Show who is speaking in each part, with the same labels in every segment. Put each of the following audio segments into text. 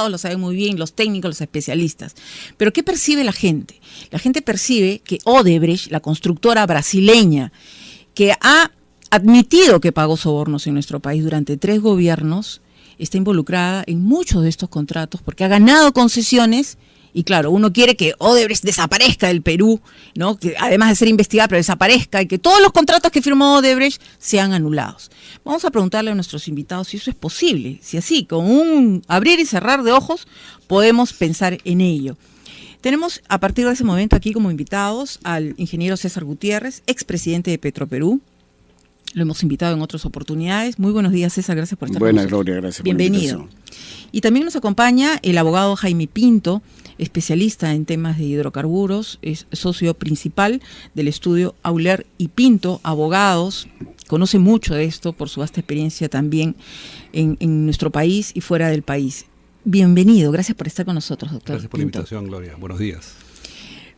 Speaker 1: lo saben muy bien, los técnicos, los especialistas. Pero ¿qué percibe la gente? La gente percibe que Odebrecht, la constructora brasileña, que ha admitido que pagó sobornos en nuestro país durante 3 gobiernos, está involucrada en muchos de estos contratos porque ha ganado concesiones. Y claro, uno quiere que Odebrecht desaparezca del Perú, ¿no? Que además de ser investigada, pero desaparezca y que todos los contratos que firmó Odebrecht sean anulados. Vamos a preguntarle a nuestros invitados si eso es posible, si así, con un abrir y cerrar de ojos, podemos pensar en ello. Tenemos a partir de ese momento aquí como invitados al ingeniero César Gutiérrez, expresidente de Petroperú. Lo hemos invitado en otras oportunidades. Muy buenos días, César, gracias por estar con nosotros.
Speaker 2: Gloria, gracias.
Speaker 1: Bienvenido. Y también nos acompaña el abogado Jaime Pinto, especialista en temas de hidrocarburos, es socio principal del estudio Auler y Pinto, abogados, conoce mucho de esto por su vasta experiencia también en nuestro país y fuera del país. Bienvenido, gracias por estar con nosotros, doctor.
Speaker 3: Gracias por la invitación, Gloria. Buenos días.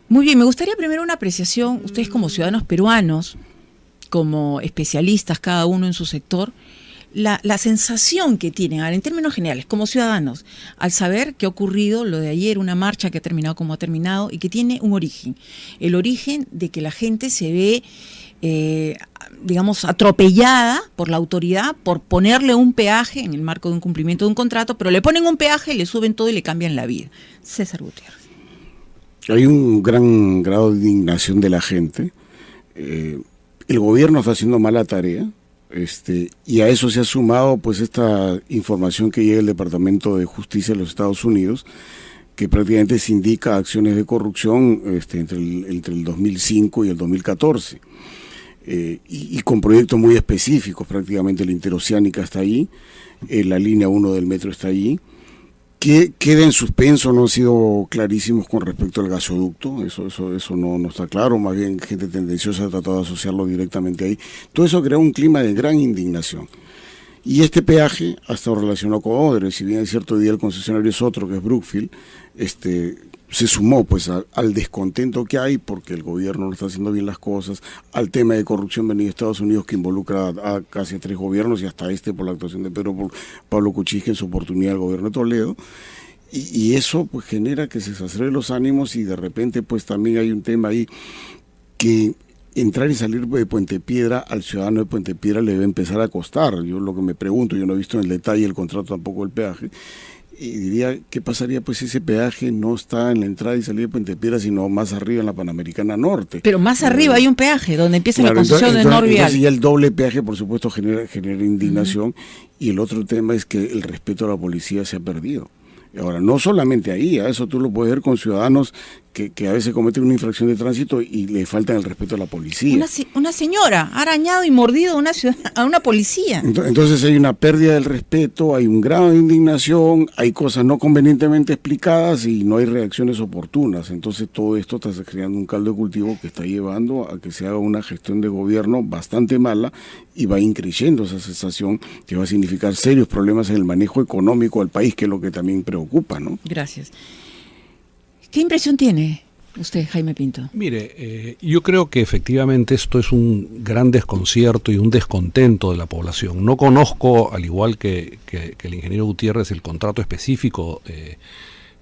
Speaker 1: Muy bien, me gustaría primero una apreciación, ustedes como ciudadanos peruanos, como especialistas cada uno en su sector, la sensación que tienen, en términos generales, como ciudadanos, al saber que ha ocurrido lo de ayer, una marcha que ha terminado como ha terminado y que tiene un origen. El origen de que la gente se ve, digamos, atropellada por la autoridad por ponerle un peaje en el marco de un cumplimiento de un contrato, pero le ponen un peaje, le suben todo y le cambian la vida. César Gutiérrez.
Speaker 2: Hay un gran grado de indignación de la gente. El gobierno está haciendo mala tarea. Y a eso se ha sumado pues esta información que llega del Departamento de Justicia de los Estados Unidos, que prácticamente se indica acciones de corrupción entre el 2005 y el 2014, y con proyectos muy específicos. Prácticamente la Interoceánica está ahí, la línea 1 del metro está allí, que queda en suspenso, no han sido clarísimos con respecto al gasoducto, eso no está claro, más bien gente tendenciosa ha tratado de asociarlo directamente ahí. Todo eso crea un clima de gran indignación. Y este peaje ha estado relacionado con Odebrecht, si bien es cierto, hoy día el concesionario es otro, que es Brookfield, se sumó pues al descontento que hay porque el gobierno no está haciendo bien las cosas, al tema de corrupción venido de Estados Unidos que involucra a casi 3 gobiernos y hasta por la actuación de Pablo Kuczynski en su oportunidad al gobierno de Toledo, y eso pues genera que se exacerben los ánimos. Y de repente pues también hay un tema ahí que entrar y salir de Puente Piedra al ciudadano de Puente Piedra le debe empezar a costar. Yo lo que me pregunto, yo no he visto en el detalle el contrato tampoco el peaje, y diría, ¿qué pasaría pues si ese peaje no está en la entrada y salida de Puente Piedra, sino más arriba en la Panamericana Norte?
Speaker 1: Pero más arriba hay un peaje, donde empieza la concesión
Speaker 2: entonces,
Speaker 1: del Norvial.
Speaker 2: Entonces ya el doble peaje, por supuesto, genera indignación. Y el otro tema es que el respeto a la policía se ha perdido. Ahora, no solamente ahí, a eso tú lo puedes ver con ciudadanos que a veces cometen una infracción de tránsito y le faltan el respeto a la policía.
Speaker 1: Una señora ha arañado y mordido a una policía.
Speaker 2: Entonces hay una pérdida del respeto, hay un grado de indignación, hay cosas no convenientemente explicadas y no hay reacciones oportunas. Entonces todo esto está creando un caldo de cultivo que está llevando a que se haga una gestión de gobierno bastante mala, y va increyendo esa sensación que va a significar serios problemas en el manejo económico del país, que es lo que también preocupa, ¿no?
Speaker 1: Gracias. ¿Qué impresión tiene usted, Jaime Pinto?
Speaker 3: Mire, yo creo que efectivamente esto es un gran desconcierto y un descontento de la población. No conozco, al igual que el ingeniero Gutiérrez, el contrato específico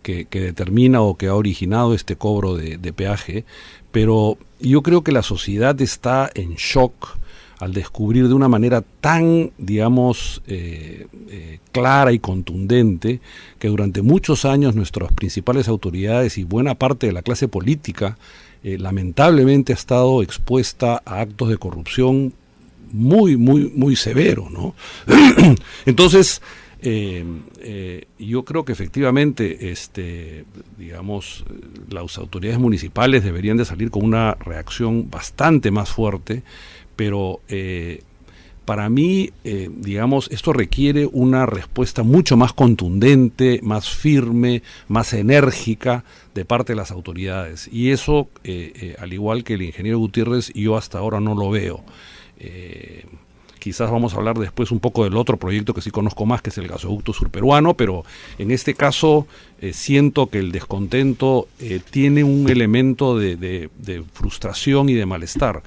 Speaker 3: que determina o que ha originado este cobro de peaje, pero yo creo que la sociedad está en shock al descubrir de una manera tan, digamos, clara y contundente que durante muchos años nuestras principales autoridades y buena parte de la clase política lamentablemente ha estado expuesta a actos de corrupción muy severo, ¿no? Entonces, yo creo que efectivamente, digamos, las autoridades municipales deberían de salir con una reacción bastante más fuerte, pero para mí, digamos, esto requiere una respuesta mucho más contundente, más firme, más enérgica de parte de las autoridades. Y eso, al igual que el ingeniero Gutiérrez, yo hasta ahora no lo veo. Quizás vamos a hablar después un poco del otro proyecto que sí conozco más, que es el gasoducto surperuano, pero en este caso siento que el descontento tiene un elemento de frustración y de malestar.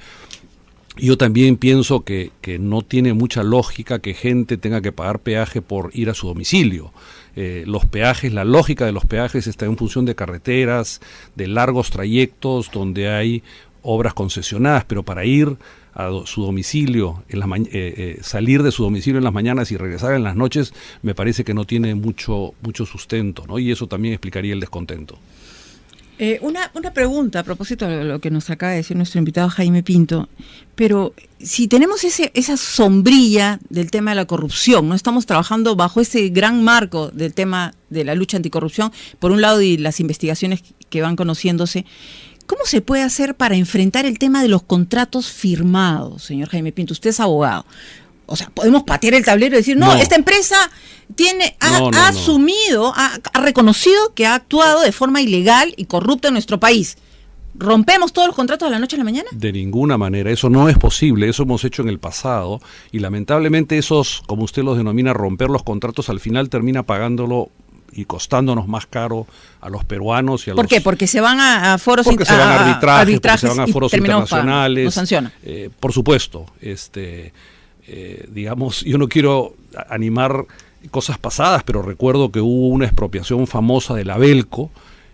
Speaker 3: Yo también pienso que no tiene mucha lógica que gente tenga que pagar peaje por ir a su domicilio. Los peajes, la lógica de los peajes está en función de carreteras, de largos trayectos donde hay obras concesionadas, pero para ir a su domicilio, salir de su domicilio en las mañanas y regresar en las noches, me parece que no tiene mucho sustento, ¿no? Y eso también explicaría el descontento.
Speaker 1: Una pregunta a propósito de lo que nos acaba de decir nuestro invitado Jaime Pinto, pero si tenemos esa sombrilla del tema de la corrupción, no estamos trabajando bajo ese gran marco del tema de la lucha anticorrupción, por un lado, y las investigaciones que van conociéndose, ¿cómo se puede hacer para enfrentar el tema de los contratos firmados, señor Jaime Pinto? Usted es abogado. O sea, podemos patear el tablero y decir, no, esta empresa ha asumido, ha reconocido que ha actuado de forma ilegal y corrupta en nuestro país. ¿Rompemos todos los contratos de la noche a la mañana?
Speaker 3: De ninguna manera, eso no es posible, eso hemos hecho en el pasado y lamentablemente esos, como usted los denomina, romper los contratos, al final termina pagándolo y costándonos más caro a los peruanos y a
Speaker 1: ¿Por qué? Porque se van a foros
Speaker 3: porque se van a arbitrajes, porque se van a foros internacionales.
Speaker 1: Nos sanciona.
Speaker 3: Por supuesto, digamos, yo no quiero animar cosas pasadas, pero recuerdo que hubo una expropiación famosa de la Belco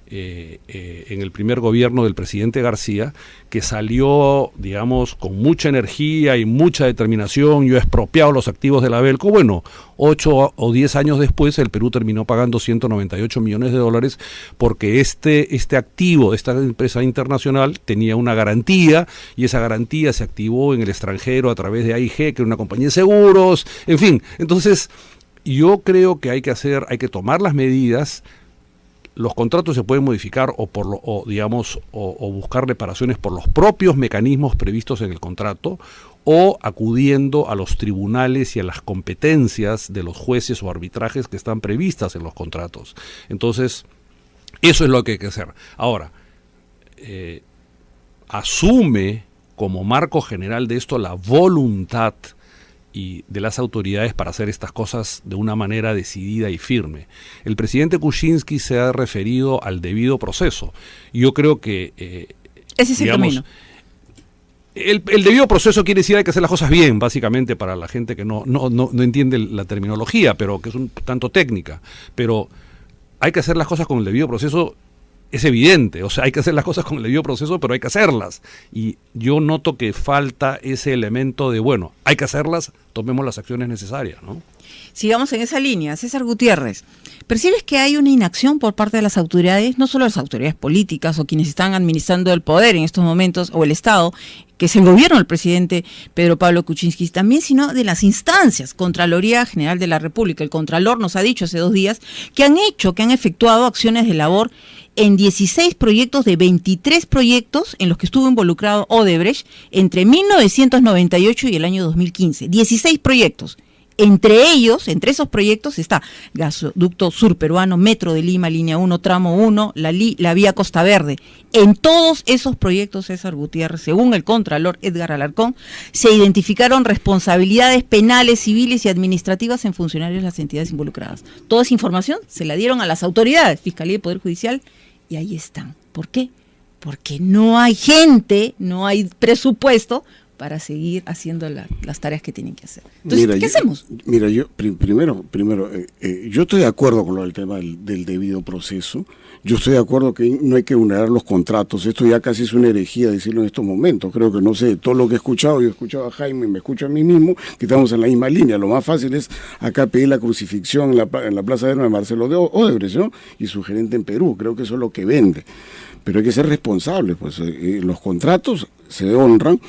Speaker 3: en el primer gobierno del presidente García, que salió, digamos, con mucha energía y mucha determinación. Yo he expropiado los activos de la Belco. Bueno, 8 o 10 años después el Perú terminó pagando 198 millones de dólares porque este activo de esta empresa internacional tenía una garantía y esa garantía se activó en el extranjero a través de AIG, que era una compañía de seguros, en fin. Entonces, yo creo que hay que tomar las medidas. Los contratos se pueden modificar o buscar reparaciones por los propios mecanismos previstos en el contrato o acudiendo a los tribunales y a las competencias de los jueces o arbitrajes que están previstas en los contratos. Entonces, eso es lo que hay que hacer. Ahora, asume como marco general de esto la voluntad y de las autoridades para hacer estas cosas de una manera decidida y firme. El presidente Kuczynski se ha referido al debido proceso. Yo creo que
Speaker 1: ese es el camino.
Speaker 3: El debido proceso quiere decir hay que hacer las cosas bien, básicamente, para la gente que no entiende la terminología, pero que es un tanto técnica. Pero hay que hacer las cosas con el debido proceso. Es evidente, o sea, hay que hacer las cosas con el debido proceso, pero hay que hacerlas. Y yo noto que falta ese elemento de, bueno, hay que hacerlas, tomemos las acciones necesarias, ¿no?
Speaker 1: Sigamos en esa línea. César Gutiérrez, ¿percibes que hay una inacción por parte de las autoridades, no solo las autoridades políticas o quienes están administrando el poder en estos momentos, o el Estado, que es el gobierno del presidente Pedro Pablo Kuczynski también, sino de las instancias? Contraloría General de la República, el Contralor nos ha dicho hace 2 días que han efectuado acciones de labor en 16 proyectos de 23 proyectos en los que estuvo involucrado Odebrecht entre 1998 y el año 2015. 16 proyectos. Entre esos proyectos está Gasoducto Sur Peruano, Metro de Lima, Línea 1, Tramo 1, la Vía Costa Verde. En todos esos proyectos, César Gutiérrez, según el Contralor Edgar Alarcón, se identificaron responsabilidades penales, civiles y administrativas en funcionarios de las entidades involucradas. Toda esa información se la dieron a las autoridades, Fiscalía y Poder Judicial, y ahí están. ¿Por qué? Porque no hay gente, no hay presupuesto para seguir haciendo las tareas que tienen que hacer. Entonces, ¿qué hacemos?
Speaker 2: Mira, yo primero, yo estoy de acuerdo con lo del tema del debido proceso. Yo estoy de acuerdo que no hay que vulnerar los contratos. Esto ya casi es una herejía decirlo en estos momentos. Creo que, no sé, todo lo que he escuchado, yo he escuchado a Jaime, me escucho a mí mismo, que estamos en la misma línea. Lo más fácil es acá pedir la crucifixión en la Plaza de Armas de Marcelo de Odebrecht, ¿no? Y su gerente en Perú. Creo que eso es lo que vende. Pero hay que ser responsables, pues los contratos se honran.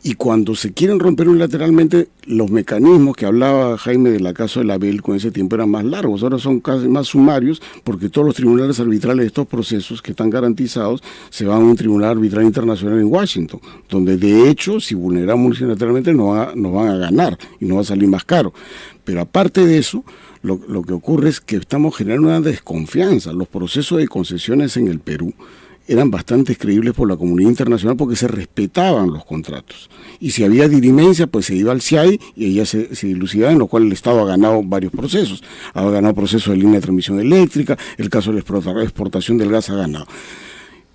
Speaker 2: Y cuando se quieren romper unilateralmente, los mecanismos que hablaba Jaime de la caso de la Belco en ese tiempo eran más largos, ahora son casi más sumarios, porque todos los tribunales arbitrales de estos procesos que están garantizados se van a un tribunal arbitral internacional en Washington, donde de hecho, si vulneramos unilateralmente nos van a ganar y nos va a salir más caro. Pero aparte de eso, lo que ocurre es que estamos generando una desconfianza. Los procesos de concesiones en el Perú eran bastante creíbles por la comunidad internacional porque se respetaban los contratos. Y si había dirimencia, pues se iba al CIAI y ella se dilucidaba, en lo cual el Estado ha ganado varios procesos. Ha ganado procesos de línea de transmisión eléctrica, el caso de la exportación del gas ha ganado.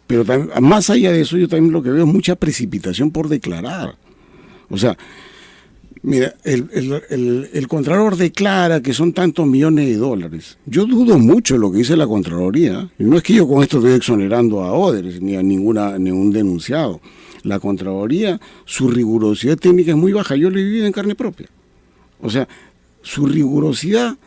Speaker 2: Pero también, más allá de eso, yo también lo que veo es mucha precipitación por declarar. O sea, mira, el Contralor declara que son tantos millones de dólares. Yo dudo mucho de lo que dice la Contraloría. Y no es que yo con esto estoy exonerando a Odebrecht ni a ningún denunciado. La Contraloría, su rigurosidad técnica es muy baja. Yo lo he vivido en carne propia. O sea, su rigurosidad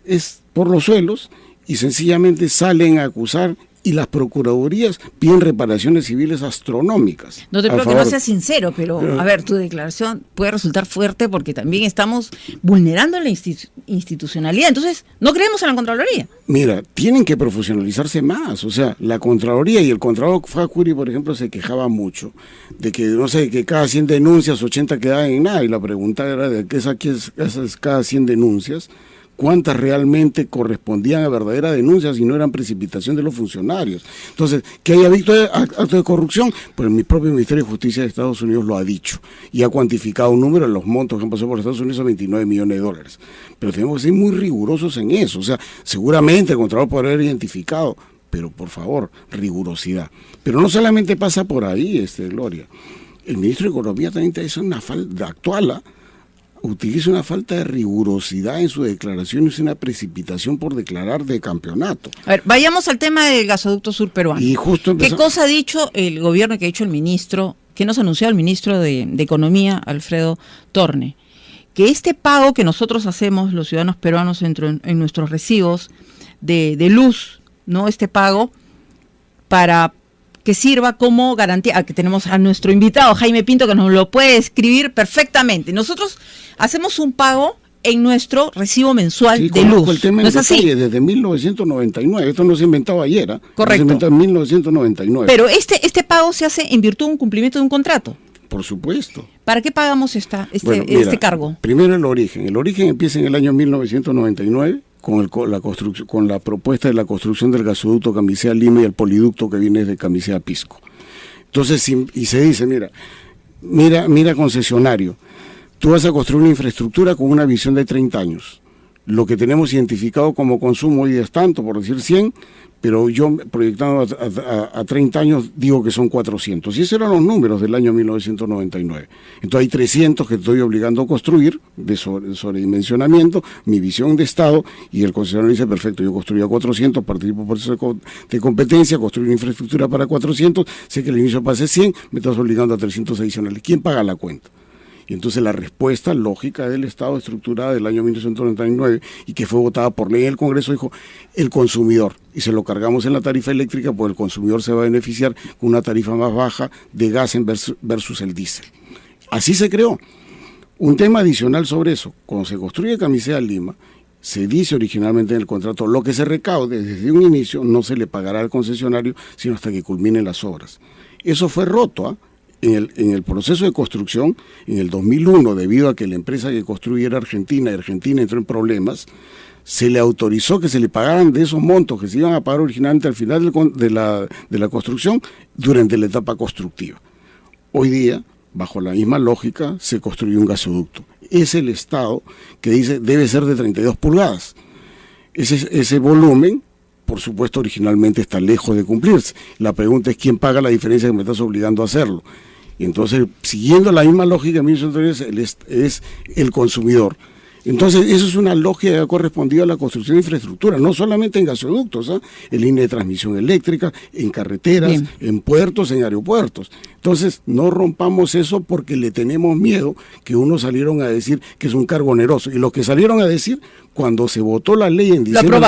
Speaker 2: es por los suelos y sencillamente salen a acusar y las procuradurías piden reparaciones civiles astronómicas.
Speaker 1: No te pido que no seas sincero, pero a ver, tu declaración puede resultar fuerte porque también estamos vulnerando la institucionalidad. Entonces, no creemos en la Contraloría.
Speaker 2: Mira, tienen que profesionalizarse más. O sea, la Contraloría y el Contralor Facuri, por ejemplo, se quejaba mucho de que, no sé, que cada 100 denuncias, 80 quedaban en nada. Y la pregunta era de que esas cada 100 denuncias, cuántas realmente correspondían a verdaderas denuncias y no eran precipitación de los funcionarios. Entonces, ¿que haya habido actos de corrupción? Pues mi propio Ministerio de Justicia de Estados Unidos lo ha dicho y ha cuantificado un número de los montos que han pasado por Estados Unidos a 29 millones de dólares. Pero tenemos que ser muy rigurosos en eso. O sea, seguramente el Contralor podrá haber identificado, pero por favor, rigurosidad. Pero no solamente pasa por ahí, Gloria. El ministro de Economía también es una falta actual, utiliza una falta de rigurosidad en su declaración, es una precipitación por declarar de campeonato.
Speaker 1: A ver, vayamos al tema del gasoducto sur peruano.
Speaker 2: Y justo
Speaker 1: ¿Qué cosa ha dicho el gobierno, que ha dicho el ministro, que nos anunció el ministro de Economía, Alfredo Torne? Que este pago que nosotros hacemos, los ciudadanos peruanos, en nuestros recibos de luz, ¿no? Este pago para que sirva como garantía, que tenemos a nuestro invitado Jaime Pinto, que nos lo puede escribir perfectamente. Nosotros hacemos un pago en nuestro recibo mensual de luz.
Speaker 2: El tema
Speaker 1: ¿No es así?
Speaker 2: Desde 1999, esto no se inventó ayer,
Speaker 1: Correcto.
Speaker 2: Se inventó en 1999.
Speaker 1: Pero este pago se hace en virtud de un cumplimiento de un contrato.
Speaker 2: Por supuesto.
Speaker 1: ¿Para qué pagamos este cargo?
Speaker 2: Primero el origen. El origen empieza en el año 1999 con la propuesta de la construcción del gasoducto Camisea-Lima y el poliducto que viene de Camisea-Pisco. Entonces, y se dice, mira concesionario, tú vas a construir una infraestructura con una visión de 30 años. Lo que tenemos identificado como consumo hoy es tanto, por decir 100, pero yo proyectando a 30 años digo que son 400. Y esos eran los números del año 1999. Entonces hay 300 que estoy obligando a construir de sobredimensionamiento, mi visión de Estado, y el concesionario dice, perfecto, yo construyo a 400, participo por eso de competencia, construyo una infraestructura para 400, sé que el inicio pase 100, me estás obligando a 300 adicionales. ¿Quién paga la cuenta? Y entonces la respuesta lógica del Estado estructurada del año 1999 y que fue votada por ley en el Congreso dijo el consumidor, y se lo cargamos en la tarifa eléctrica porque el consumidor se va a beneficiar con una tarifa más baja de gas versus el diésel. Así se creó. Un tema adicional sobre eso, cuando se construye Camisea-Lima, se dice originalmente en el contrato, lo que se recaude desde un inicio no se le pagará al concesionario sino hasta que culminen las obras. Eso fue roto, En el proceso de construcción, en el 2001, debido a que la empresa que construía era Argentina, y Argentina entró en problemas, se le autorizó que se le pagaran de esos montos que se iban a pagar originalmente al final de la construcción durante la etapa constructiva. Hoy día, bajo la misma lógica, se construyó un gasoducto. Es el Estado que dice debe ser de 32 pulgadas. Ese volumen, por supuesto, originalmente está lejos de cumplirse. La pregunta es quién paga la diferencia que me estás obligando a hacerlo. Y entonces, siguiendo la misma lógica, es el consumidor. Entonces, eso es una lógica que ha correspondido a la construcción de infraestructura, no solamente en gasoductos, en línea de transmisión eléctrica, en carreteras, bien, en puertos, en aeropuertos. Entonces, no rompamos eso porque le tenemos miedo que unos salieron a decir que es un cargo oneroso. Y los que salieron a decir, cuando se votó la ley en diciembre,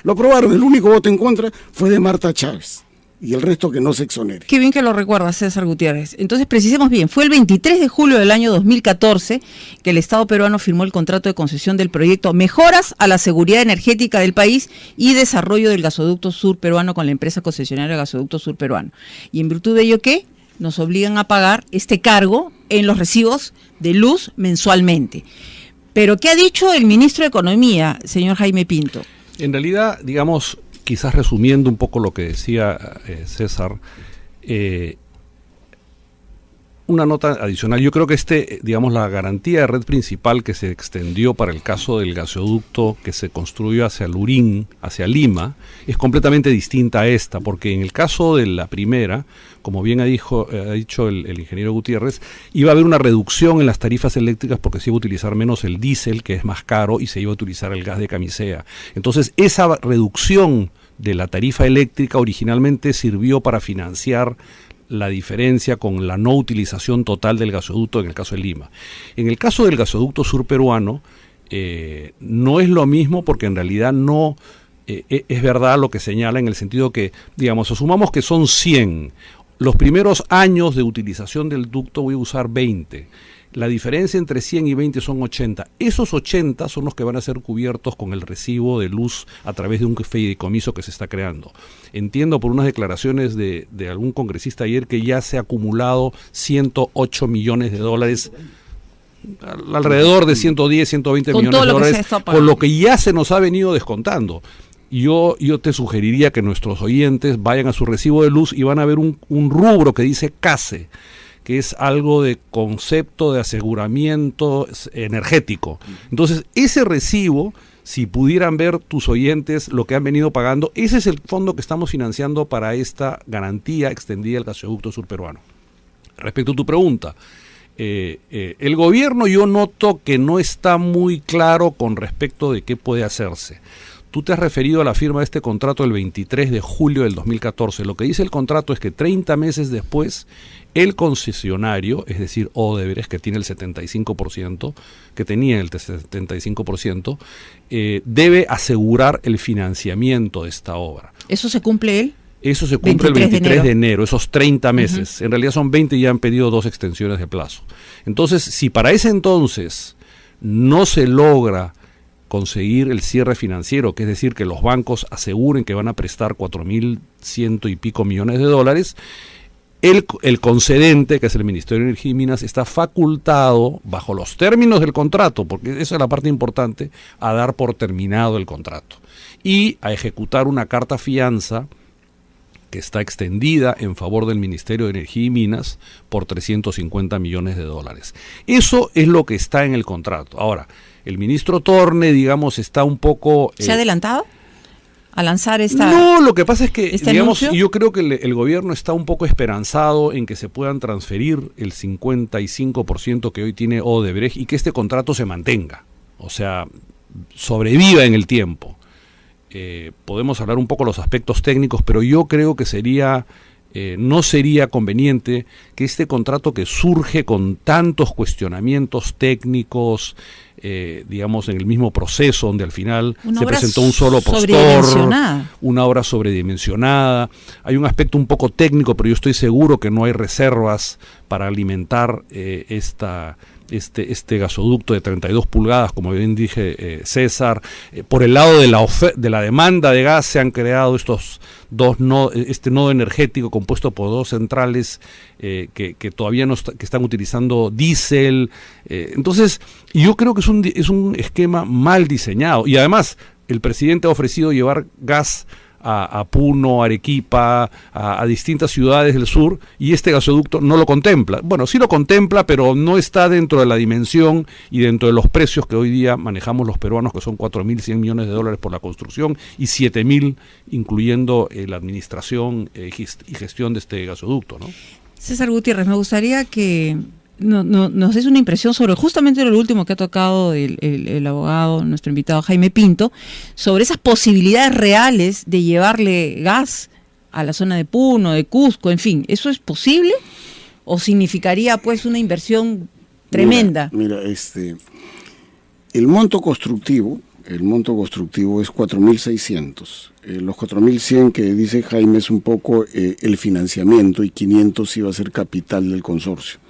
Speaker 2: lo aprobaron. El único voto en contra fue de Marta Chávez. Y el resto que no se exonere.
Speaker 1: Qué bien que lo recuerda César Gutiérrez. Entonces, precisemos bien, fue el 23 de julio del año 2014 que el Estado peruano firmó el contrato de concesión del proyecto Mejoras a la Seguridad Energética del País y Desarrollo del Gasoducto Sur Peruano con la empresa concesionaria Gasoducto Sur Peruano. Y en virtud de ello, ¿qué? Nos obligan a pagar este cargo en los recibos de luz mensualmente. Pero, ¿qué ha dicho el ministro de Economía, señor Jaime Pinto?
Speaker 3: En realidad, digamos, quizás resumiendo un poco lo que decía César, una nota adicional. Yo creo que digamos, la garantía de red principal que se extendió para el caso del gasoducto que se construyó hacia Lurín, hacia Lima, es completamente distinta a esta, porque en el caso de la primera, como bien ha dicho el ingeniero Gutiérrez, iba a haber una reducción en las tarifas eléctricas porque se iba a utilizar menos el diésel, que es más caro, y se iba a utilizar el gas de camisea. Entonces, esa reducción de la tarifa eléctrica originalmente sirvió para financiar la diferencia con la no utilización total del gasoducto en el caso de Lima. En el caso del gasoducto surperuano, no es lo mismo, porque en realidad no es verdad lo que señala, en el sentido que, digamos, asumamos que son 100. Los primeros años de utilización del ducto voy a usar 20. La diferencia entre 100 y 20 son 80. Esos 80 son los que van a ser cubiertos con el recibo de luz a través de un fideicomiso que se está creando. Entiendo por unas declaraciones de algún congresista ayer que ya se ha acumulado 108 millones de dólares, alrededor de 110, 120 millones de dólares, con lo que ya se nos ha venido descontando. Yo te sugeriría que nuestros oyentes vayan a su recibo de luz y van a ver un rubro que dice CASE, que es algo de concepto de aseguramiento energético. Entonces, ese recibo, si pudieran ver tus oyentes lo que han venido pagando, ese es el fondo que estamos financiando para esta garantía extendida del gasoducto surperuano. Respecto a tu pregunta, el gobierno, yo noto que no está muy claro con respecto de qué puede hacerse. Tú te has referido a la firma de este contrato el 23 de julio del 2014. Lo que dice el contrato es que 30 meses después, el concesionario, es decir, Odebrecht, que tiene el 75%, que tenía el 75%, debe asegurar el financiamiento de esta obra.
Speaker 1: ¿Eso se cumple él?
Speaker 3: Eso se cumple el 23 de enero, esos 30 meses. En realidad son 20 y ya han pedido 2 extensiones de plazo. Entonces, si para ese entonces no se logra conseguir el cierre financiero, que es decir, que los bancos aseguren que van a prestar 4.100 y pico millones de dólares, el concedente, que es el Ministerio de Energía y Minas, está facultado, bajo los términos del contrato, porque esa es la parte importante, a dar por terminado el contrato y a ejecutar una carta fianza que está extendida en favor del Ministerio de Energía y Minas por 350 millones de dólares. Eso es lo que está en el contrato. Ahora, el ministro Torne, digamos, está un poco...
Speaker 1: ¿Se ha adelantado a lanzar esta...
Speaker 3: No, lo que pasa es que, digamos,
Speaker 1: anuncio?
Speaker 3: yo creo que el gobierno está un poco esperanzado en que se puedan transferir el 55% que hoy tiene Odebrecht y que este contrato se mantenga, o sea, sobreviva en el tiempo. Podemos hablar un poco de los aspectos técnicos, pero yo creo que no sería conveniente que este contrato, que surge con tantos cuestionamientos técnicos, digamos, en el mismo proceso, donde al final se presentó un solo postor, una obra sobredimensionada. Hay un aspecto un poco técnico, pero yo estoy seguro que no hay reservas para alimentar este gasoducto de 32 pulgadas, como bien dije, César. Por el lado de la demanda de gas se han creado este nodo energético compuesto por 2 centrales que todavía que están utilizando diésel. Entonces, yo creo que es un esquema mal diseñado. Y además, el presidente ha ofrecido llevar gas a Puno, Arequipa, a distintas ciudades del sur, y este gasoducto no lo contempla. Bueno, sí lo contempla, pero no está dentro de la dimensión y dentro de los precios que hoy día manejamos los peruanos, que son 4.100 millones de dólares por la construcción y 7.000 incluyendo la administración y gestión de este gasoducto, ¿no?
Speaker 1: César Gutiérrez, me gustaría que nos des una impresión sobre justamente lo último que ha tocado el abogado, nuestro invitado Jaime Pinto, sobre esas posibilidades reales de llevarle gas a la zona de Puno, de Cusco, en fin. ¿Eso es posible o significaría pues una inversión tremenda?
Speaker 2: Mira, el monto constructivo es 4.600. Los 4.100 que dice Jaime es un poco el financiamiento, y 500 iba a ser capital del consorcio.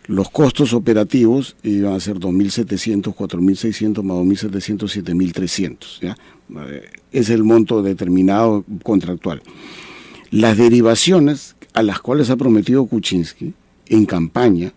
Speaker 2: Los costos operativos iban a ser 2.700, 4.600 más 2.700, 7.300. ¿Ya? Es el monto determinado contractual. Las derivaciones a las cuales ha prometido Kuczynski en campaña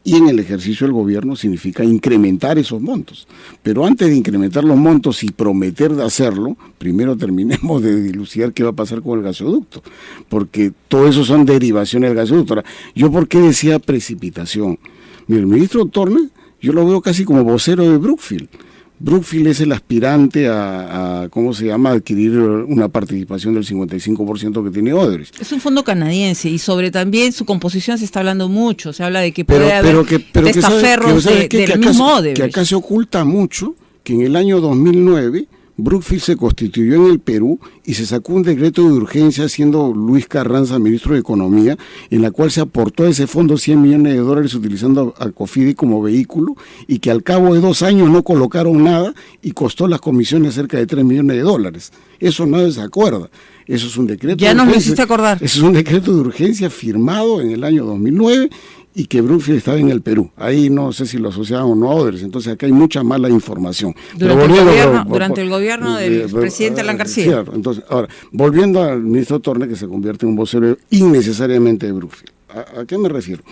Speaker 2: y en el ejercicio del gobierno significa incrementar esos montos. Pero antes de incrementar los montos y prometer de hacerlo, primero terminemos de dilucidar qué va a pasar con el gasoducto, porque todo eso son derivaciones del gasoducto. Ahora, ¿yo por qué decía precipitación? Mira, el ministro Torne, yo lo veo casi como vocero de Brookfield. Brookfield es el aspirante a ¿cómo se llama?, adquirir una participación del 55% que tiene Odebrecht.
Speaker 1: Es un fondo canadiense y sobre también su composición se está hablando mucho. Se habla de que puede haber testaferros del mismo Odebrecht.
Speaker 2: Que acá se oculta mucho que en el año 2009 Brookfield se constituyó en el Perú y se sacó un decreto de urgencia, siendo Luis Carranza ministro de Economía, en la cual se aportó a ese fondo $100 millones utilizando a Cofidi como vehículo, y que al cabo de 2 años no colocaron nada y costó las comisiones cerca de $3 millones. Eso no se acuerda. Eso es un decreto
Speaker 1: ya nos lo hiciste acordar.
Speaker 2: Eso es un decreto de urgencia firmado en el año 2009 y que Brookfield estaba en el Perú. Ahí no sé si lo asociaban o no a Odebrecht, entonces acá hay mucha mala información.
Speaker 1: Durante el gobierno del presidente Alan García.
Speaker 2: Claro, entonces, ahora, volviendo al ministro Torne, que se convierte en un vocero innecesariamente de Brookfield. ¿A qué me refiero?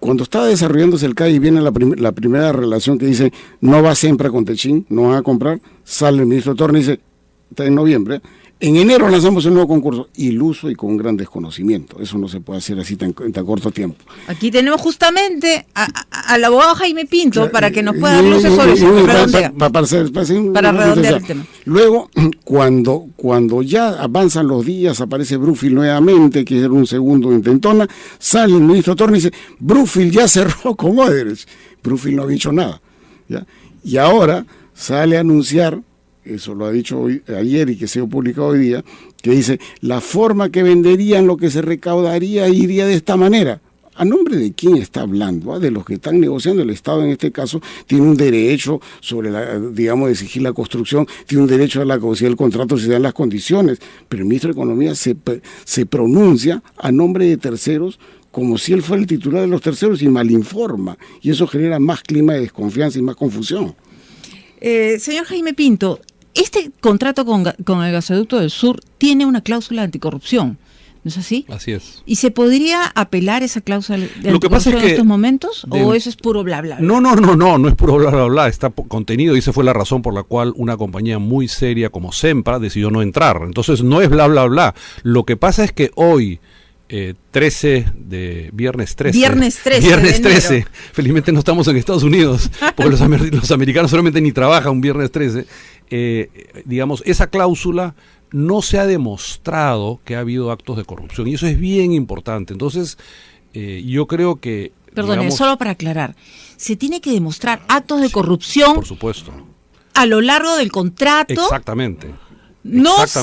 Speaker 2: Cuando estaba desarrollándose el CAI y viene la primera relación que dice no va siempre con Techín, no van a comprar, sale el ministro Torne y dice, está en noviembre, en enero lanzamos el nuevo concurso, iluso y con un gran desconocimiento. Eso no se puede hacer así en tan corto tiempo.
Speaker 1: Aquí tenemos justamente al abogado Jaime Pinto para que nos pueda dar luces sobre eso. Para redondear el tema.
Speaker 2: Luego, cuando ya avanzan los días, aparece Brookfield nuevamente, que era un segundo intentona, sale el ministro Torne y dice, Brookfield ya cerró con Odebrecht. Brookfield no ha dicho nada, ¿ya? Y ahora sale a anunciar, eso lo ha dicho ayer y que se ha publicado hoy día, que dice, la forma que venderían lo que se recaudaría iría de esta manera. ¿A nombre de quién está hablando? ¿Ah? De los que están negociando. El Estado en este caso tiene un derecho sobre, de exigir la construcción, tiene un derecho a la caducidad del contrato si se dan las condiciones, pero el ministro de Economía se pronuncia a nombre de terceros como si él fuera el titular de los terceros y malinforma, y eso genera más clima de desconfianza y más confusión.
Speaker 1: Señor Jaime Pinto, este contrato con el gasoducto del sur tiene una cláusula anticorrupción, ¿no es así?
Speaker 3: Así es.
Speaker 1: ¿Y se podría apelar esa cláusula de
Speaker 3: Lo que pasa es que
Speaker 1: en estos momentos? ¿O eso es puro bla, bla, bla?
Speaker 3: No es puro bla, bla, bla. Está contenido y esa fue la razón por la cual una compañía muy seria como Sempra decidió no entrar. Entonces no es bla, bla, bla. Lo que pasa es que hoy, viernes 13, felizmente no estamos en Estados Unidos, porque los americanos solamente ni trabajan un viernes 13, digamos, esa cláusula no se ha demostrado que ha habido actos de corrupción, y eso es bien importante. Entonces, yo creo que...
Speaker 1: Perdone, solo para aclarar, se tiene que demostrar actos de corrupción,
Speaker 3: por supuesto,
Speaker 1: a lo largo del contrato.
Speaker 3: Exactamente.
Speaker 1: No es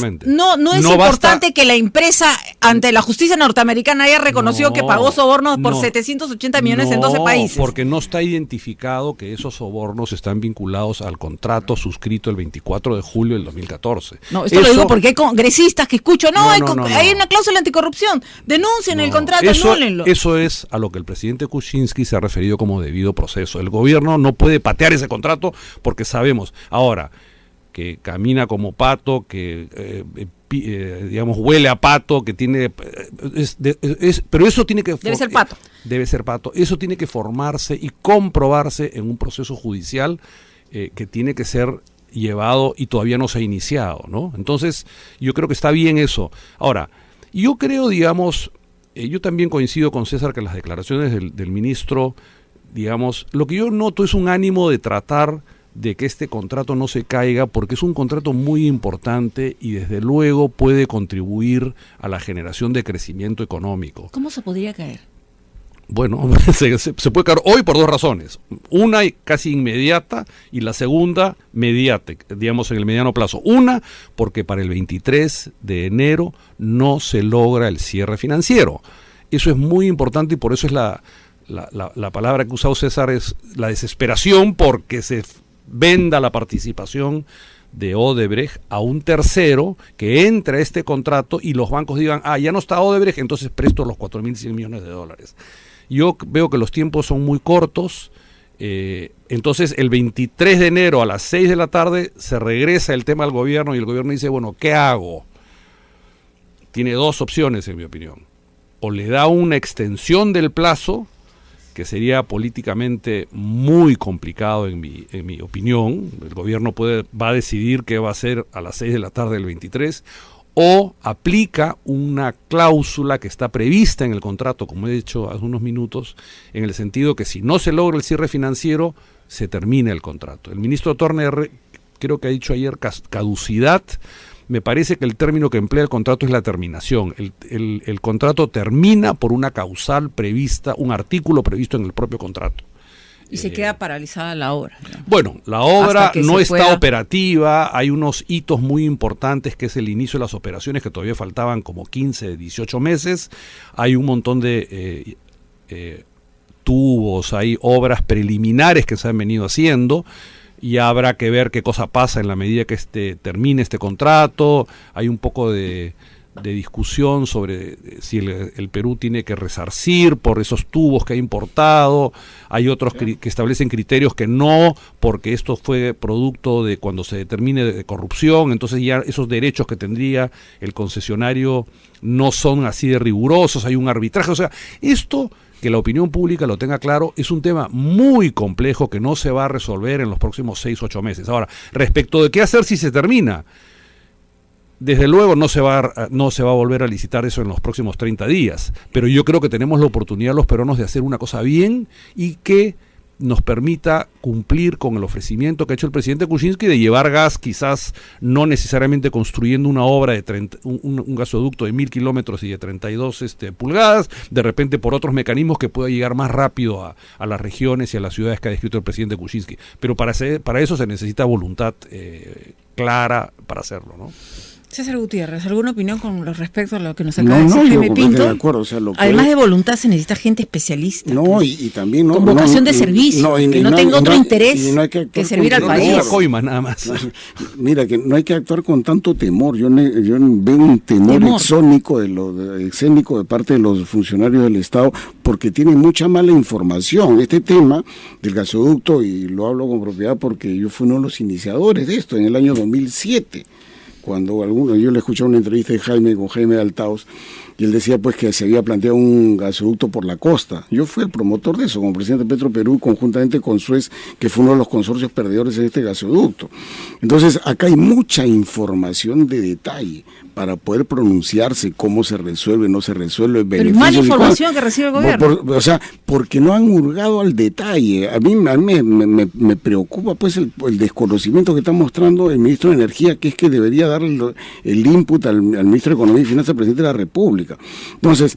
Speaker 1: importante que la empresa ante la justicia norteamericana haya reconocido que pagó sobornos por 780 millones en 12 países.
Speaker 3: Porque no está identificado que esos sobornos están vinculados al contrato suscrito el 24 de julio del 2014.
Speaker 1: No, esto lo digo porque hay congresistas que escucho, hay una cláusula anticorrupción, denuncien el contrato, anúlenlo.
Speaker 3: Eso es a lo que el presidente Kuczynski se ha referido como debido proceso. El gobierno no puede patear ese contrato porque sabemos. Ahora, que camina como pato, que digamos huele a pato, que tiene pero eso tiene que
Speaker 1: debe ser pato.
Speaker 3: Debe ser pato. Eso tiene que formarse y comprobarse en un proceso judicial que tiene que ser llevado y todavía no se ha iniciado, ¿no? Entonces, yo creo que está bien eso. Ahora, yo creo, digamos, yo también coincido con César que las declaraciones del ministro, digamos, lo que yo noto es un ánimo de tratar de que este contrato no se caiga, porque es un contrato muy importante y desde luego puede contribuir a la generación de crecimiento económico.
Speaker 1: ¿Cómo se podría caer?
Speaker 3: Bueno, se puede caer hoy por 2 razones. Una casi inmediata y la segunda mediática, digamos en el mediano plazo. Una, porque para el 23 de enero no se logra el cierre financiero. Eso es muy importante y por eso es la palabra que ha usado César, es la desesperación porque se venda la participación de Odebrecht a un tercero que entre a este contrato y los bancos digan, ya no está Odebrecht, entonces presto los 4.100 millones de dólares. Yo veo que los tiempos son muy cortos, entonces el 23 de enero a las 6 de la tarde se regresa el tema al gobierno y el gobierno dice, bueno, ¿qué hago? Tiene 2 opciones en mi opinión. O le da una extensión del plazo que sería políticamente muy complicado en mi opinión. El gobierno va a decidir qué va a hacer a las 6 de la tarde del 23, o aplica una cláusula que está prevista en el contrato, como he dicho hace unos minutos, en el sentido que si no se logra el cierre financiero, se termina el contrato. El ministro Turner creo que ha dicho ayer caducidad. Me parece que el término que emplea el contrato es la terminación. El contrato termina por una causal prevista, un artículo previsto en el propio contrato.
Speaker 1: Y se queda paralizada la obra, ¿no?
Speaker 3: Bueno, la obra no está operativa, hay unos hitos muy importantes, que es el inicio de las operaciones, que todavía faltaban como 15, 18 meses. Hay un montón de tubos, hay obras preliminares que se han venido haciendo, y habrá que ver qué cosa pasa en la medida que termine este contrato. Hay un poco de discusión sobre si el Perú tiene que resarcir por esos tubos que ha importado. Hay otros que establecen criterios que no, porque esto fue producto de cuando se determine de corrupción, entonces ya esos derechos que tendría el concesionario no son así de rigurosos, hay un arbitraje. O sea, esto, que la opinión pública lo tenga claro, es un tema muy complejo que no se va a resolver en los próximos 6-8 meses. Ahora, respecto de qué hacer si se termina, desde luego no se va a volver a licitar eso en los próximos 30 días, pero yo creo que tenemos la oportunidad los peruanos de hacer una cosa bien y que nos permita cumplir con el ofrecimiento que ha hecho el presidente Kuczynski de llevar gas, quizás no necesariamente construyendo una obra de un gasoducto de 1000 kilómetros y de 32 pulgadas, de repente por otros mecanismos que pueda llegar más rápido a las regiones y a las ciudades que ha descrito el presidente Kuczynski. Pero para eso se necesita voluntad clara para hacerlo, ¿no?
Speaker 1: César Gutiérrez, ¿alguna opinión con respecto a lo que nos acaba de decir Jaime Pinto?
Speaker 2: De acuerdo, o sea,
Speaker 1: además de voluntad se necesita gente especialista.
Speaker 2: No, y también
Speaker 1: con vocación de servicio, que no tenga otro interés que servir al país.
Speaker 3: Coima, nada más.
Speaker 2: Mira, que no hay que actuar con tanto temor. Yo veo un temor escénico de parte de los funcionarios del Estado, porque tienen mucha mala información. Este tema del gasoducto, y lo hablo con propiedad porque yo fui uno de los iniciadores de esto en el año 2007. Cuando yo le escuché una entrevista de con Jaime Altaos, y él decía pues que se había planteado un gasoducto por la costa. Yo fui el promotor de eso, como presidente de Petroperú, conjuntamente con Suez, que fue uno de los consorcios perdedores en este gasoducto. Entonces, acá hay mucha información de detalle para poder pronunciarse cómo se resuelve, no se resuelve.
Speaker 1: Pero mala información que recibe el gobierno.
Speaker 2: O sea, porque no han hurgado al detalle. A mí me preocupa pues el desconocimiento que está mostrando el ministro de Energía, que es que debería darle el input al ministro de Economía y Finanzas, al presidente de la República. Entonces,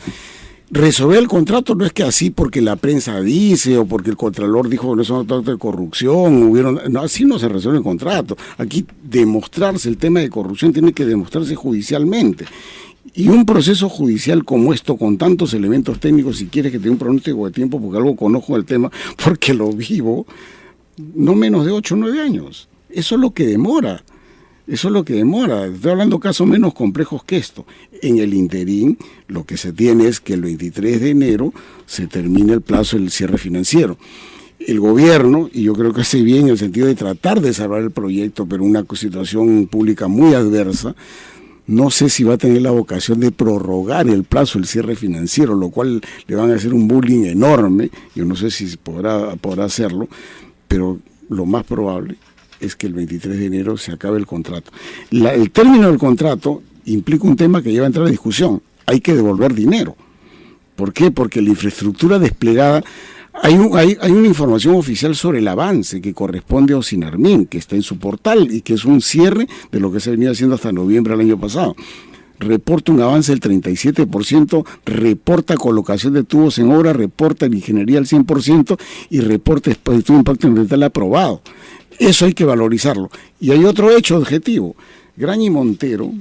Speaker 2: resolver el contrato no es que así porque la prensa dice o porque el Contralor dijo que no es un acto de corrupción, no, así no se resuelve el contrato. Aquí demostrarse el tema de corrupción tiene que demostrarse judicialmente. Y un proceso judicial como esto, con tantos elementos técnicos, si quieres que te dé un pronóstico de tiempo, porque algo conozco del tema, porque lo vivo, no menos de 8 o 9 años. Eso es lo que demora. Eso es lo que demora. Estoy hablando de casos menos complejos que esto. En el interín, lo que se tiene es que el 23 de enero se termine el plazo del cierre financiero. El gobierno, y yo creo que hace bien en el sentido de tratar de salvar el proyecto, pero una situación pública muy adversa, no sé si va a tener la vocación de prorrogar el plazo del cierre financiero, lo cual le van a hacer un bullying enorme. Yo no sé si podrá hacerlo, pero lo más probable es que el 23 de enero se acabe el contrato. El término del contrato implica un tema que lleva a entrar a discusión. Hay que devolver dinero. ¿Por qué? Porque la infraestructura desplegada, hay una información oficial sobre el avance que corresponde a Osinarmin, que está en su portal y que es un cierre de lo que se venía haciendo hasta noviembre del año pasado. Reporta un avance del 37%, reporta colocación de tubos en obra, reporta en ingeniería al 100% y reporta estudio de impacto ambiental aprobado. Eso hay que valorizarlo. Y hay otro hecho objetivo. Graña Montero,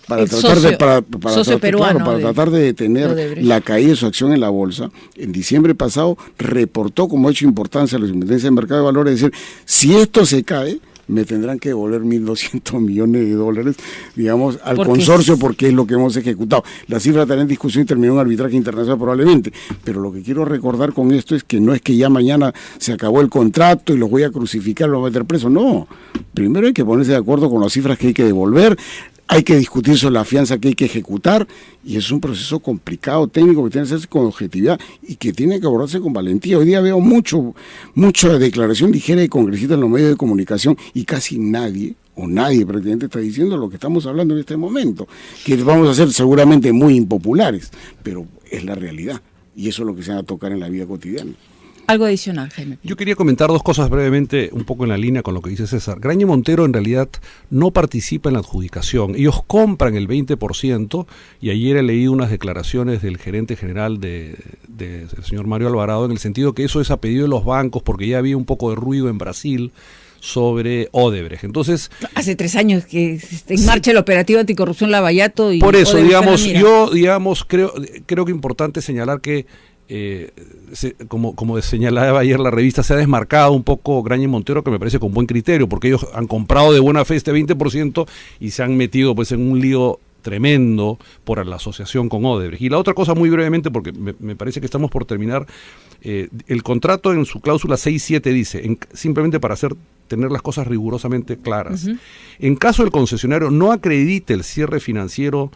Speaker 2: para tratar de detener la caída de su acción en la bolsa, en diciembre pasado reportó como hecho importancia a la Superintendencia del Mercado de Valores, es decir, si esto se cae, me tendrán que devolver $1.200 millones, digamos, al consorcio, porque es lo que hemos ejecutado. La cifra estará en discusión y terminó en arbitraje internacional probablemente, pero lo que quiero recordar con esto es que no es que ya mañana se acabó el contrato y los voy a crucificar, los voy a meter presos, no. Primero hay que ponerse de acuerdo con las cifras que hay que devolver, hay que discutir sobre la fianza que hay que ejecutar Y es un proceso complicado, técnico, que tiene que hacerse con objetividad y que tiene que abordarse con valentía. Hoy día veo mucha declaración ligera de congresistas en los medios de comunicación y casi nadie prácticamente está diciendo lo que estamos hablando en este momento, que vamos a ser seguramente muy impopulares, pero es la realidad y eso es lo que se va a tocar en la vida cotidiana.
Speaker 1: Algo adicional, Jaime.
Speaker 3: Yo quería comentar dos cosas brevemente, un poco en la línea con lo que dice César. Graña y Montero en realidad no participa en la adjudicación. Ellos compran el 20% y ayer he leído unas declaraciones del gerente general del señor Mario Alvarado en el sentido que eso es a pedido de los bancos porque ya había un poco de ruido en Brasil sobre Odebrecht. Entonces,
Speaker 1: hace 3 años que está en marcha el operativo anticorrupción Lavallato y
Speaker 3: por eso,
Speaker 1: digamos,
Speaker 3: creo que es importante señalar que como señalaba ayer la revista, se ha desmarcado un poco Graña y Montero, que me parece con buen criterio, porque ellos han comprado de buena fe este 20% y se han metido pues en un lío tremendo por la asociación con Odebrecht. Y la otra cosa muy brevemente, porque me parece que estamos por terminar, el contrato en su cláusula 6.7 dice, simplemente para tener las cosas rigurosamente claras, en caso el concesionario no acredite el cierre financiero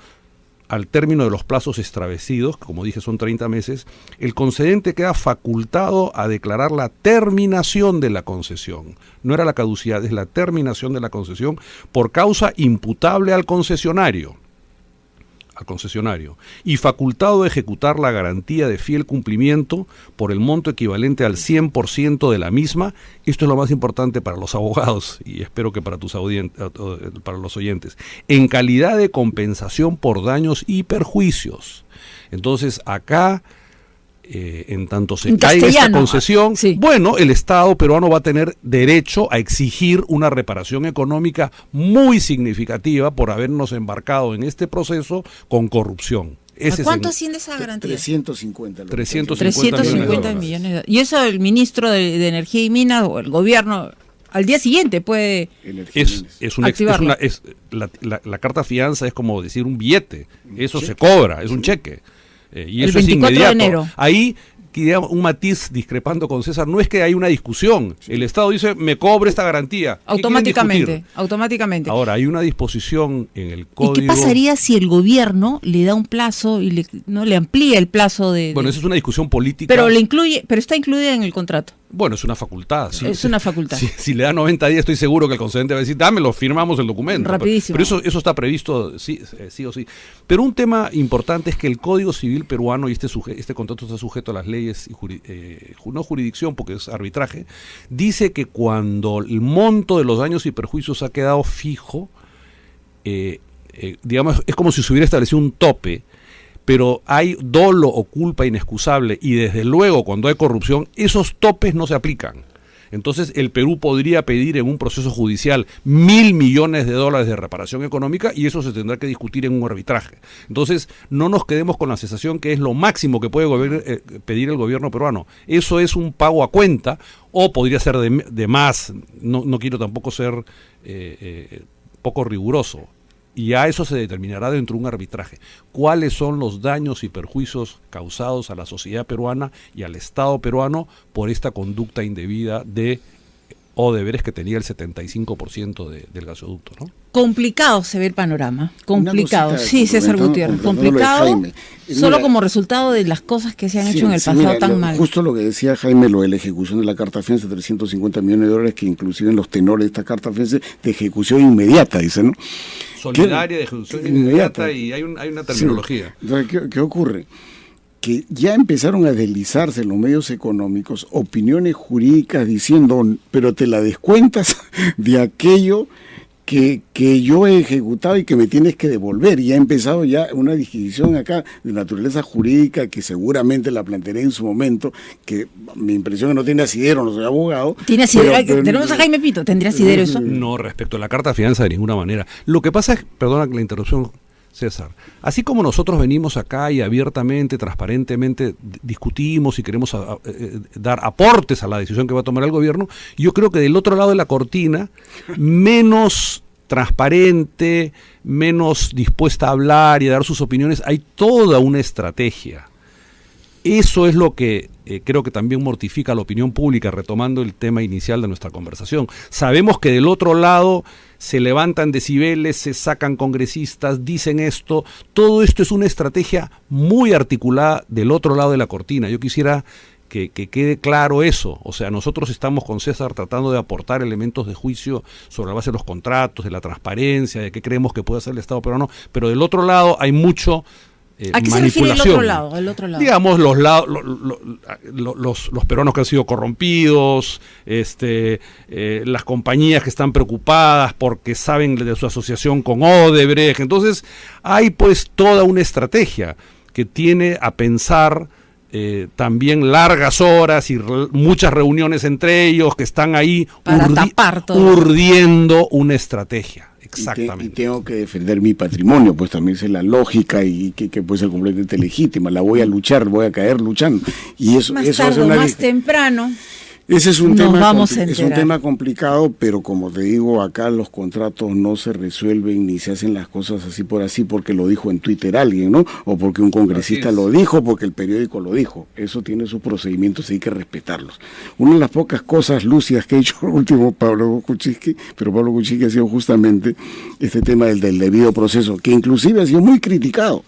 Speaker 3: al término de los plazos establecidos, como dije son 30 meses, el concedente queda facultado a declarar la terminación de la concesión. No era la caducidad, es la terminación de la concesión por causa imputable al concesionario, y facultado de ejecutar la garantía de fiel cumplimiento por el monto equivalente al 100% de la misma. Esto es lo más importante para los abogados y espero que para para los oyentes, en calidad de compensación por daños y perjuicios. Entonces acá, en tanto se caiga esta concesión, sí, bueno, el Estado peruano va a tener derecho a exigir una reparación económica muy significativa por habernos embarcado en este proceso con corrupción.
Speaker 1: ¿Cuánto asciende esa garantía?
Speaker 2: 350
Speaker 1: millones de dólares. Y eso el ministro de Energía y Minas o el gobierno al día siguiente puede
Speaker 3: la carta fianza es como decir un billete, eso se cobra, es un cheque. Y eso es inmediato. De enero. Ahí, un matiz discrepando con César, no es que hay una discusión. El Estado dice, me cobre esta garantía.
Speaker 1: Automáticamente.
Speaker 3: Ahora, hay una disposición en el código.
Speaker 1: ¿Y qué pasaría si el gobierno le da un plazo y le amplía el plazo de...?
Speaker 3: Bueno, esa es una discusión política.
Speaker 1: Pero está incluida en el contrato.
Speaker 3: Bueno, es una facultad.
Speaker 1: Una facultad.
Speaker 3: Si le da 90 días, estoy seguro que el concedente va a decir, dámelo, firmamos el documento.
Speaker 1: Rapidísimo.
Speaker 3: Pero eso está previsto sí o sí. Pero un tema importante es que el Código Civil peruano, y este contrato está sujeto a las leyes, no jurisdicción porque es arbitraje, dice que cuando el monto de los daños y perjuicios ha quedado fijo, digamos, es como si se hubiera establecido un tope, pero hay dolo o culpa inexcusable y desde luego cuando hay corrupción esos topes no se aplican. Entonces el Perú podría pedir en un proceso judicial $1.000 millones de reparación económica y eso se tendrá que discutir en un arbitraje. Entonces no nos quedemos con la sensación que es lo máximo que puede pedir el gobierno peruano. Eso es un pago a cuenta o podría ser de más. No quiero tampoco ser poco riguroso. Y a eso se determinará dentro de un arbitraje. ¿Cuáles son los daños y perjuicios causados a la sociedad peruana y al Estado peruano por esta conducta indebida de Odebrecht, que tenía el 75% del gasoducto, ¿no?
Speaker 1: Complicado se ve el panorama. Complicado. Sí, César Gutiérrez. Complicado. Solo como resultado de las cosas que se han hecho en el pasado tan mal.
Speaker 2: Justo lo que decía Jaime, lo de la ejecución de la carta fianza, 350 millones de dólares, que inclusive en los tenores de esta carta fianza de ejecución inmediata, dice, ¿no?
Speaker 3: Solidaria, de ejecución inmediata, y hay una terminología.
Speaker 2: Sí. Entonces, ¿qué ocurre? Que ya empezaron a deslizarse en los medios económicos opiniones jurídicas diciendo, pero te la descuentas de aquello que yo he ejecutado y que me tienes que devolver. Y ha empezado ya una disquisición acá de naturaleza jurídica que seguramente la plantearé en su momento, que mi impresión es que no tiene asidero, no soy abogado.
Speaker 1: ¿Tiene asidero? Tenemos a Jaime Pito, ¿tendría asidero eso?
Speaker 3: No, respecto a la carta fianza de ninguna manera. Lo que pasa es, perdona la interrupción, César, así como nosotros venimos acá y abiertamente, transparentemente discutimos y queremos dar aportes a la decisión que va a tomar el gobierno, yo creo que del otro lado de la cortina, menos transparente, menos dispuesta a hablar y a dar sus opiniones, hay toda una estrategia. Eso es lo que creo que también mortifica a la opinión pública, retomando el tema inicial de nuestra conversación. Sabemos que del otro lado se levantan decibeles, se sacan congresistas, dicen esto. Todo esto es una estrategia muy articulada del otro lado de la cortina. Yo quisiera que quede claro eso. O sea, nosotros estamos con César tratando de aportar elementos de juicio sobre la base de los contratos, de la transparencia, de qué creemos que puede hacer el Estado peruano, pero del otro lado hay mucho
Speaker 1: ¿a qué se refiere el otro lado? El otro lado.
Speaker 3: Digamos, los peruanos que han sido corrompidos, las compañías que están preocupadas porque saben de su asociación con Odebrecht. Entonces, hay pues toda una estrategia que tiene a pensar también largas horas y muchas reuniones entre ellos que están ahí
Speaker 1: para tapar todo,
Speaker 3: urdiendo una estrategia. Exactamente.
Speaker 2: Y tengo que defender mi patrimonio, pues también es la lógica y que puede ser completamente legítima. La voy a luchar, voy a caer luchando. Y eso,
Speaker 1: más
Speaker 2: eso
Speaker 1: tarde o más temprano.
Speaker 2: Ese es un tema complicado, pero como te digo, acá los contratos no se resuelven ni se hacen las cosas así por así porque lo dijo en Twitter alguien, ¿no? O porque un congresista lo dijo, porque el periódico lo dijo. Eso tiene sus procedimientos y hay que respetarlos. Una de las pocas cosas lúcidas que ha hecho el último Pablo Kuczynski, pero Pablo Kuczynski ha sido justamente este tema del debido proceso, que inclusive ha sido muy criticado.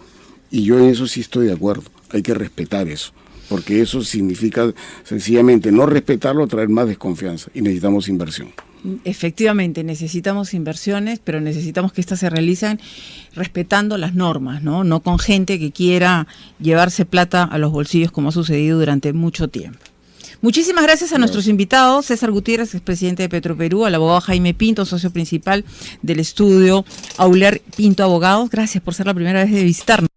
Speaker 2: Y yo en eso sí estoy de acuerdo. Hay que respetar eso, porque eso significa sencillamente no respetarlo, traer más desconfianza, y necesitamos inversión.
Speaker 1: Efectivamente, necesitamos inversiones, pero necesitamos que estas se realicen respetando las normas, ¿no? No con gente que quiera llevarse plata a los bolsillos como ha sucedido durante mucho tiempo. Muchísimas gracias a nuestros invitados, César Gutiérrez, expresidente de Petroperú, al abogado Jaime Pinto, socio principal del estudio Auler Pinto Abogados. Gracias por ser la primera vez de visitarnos.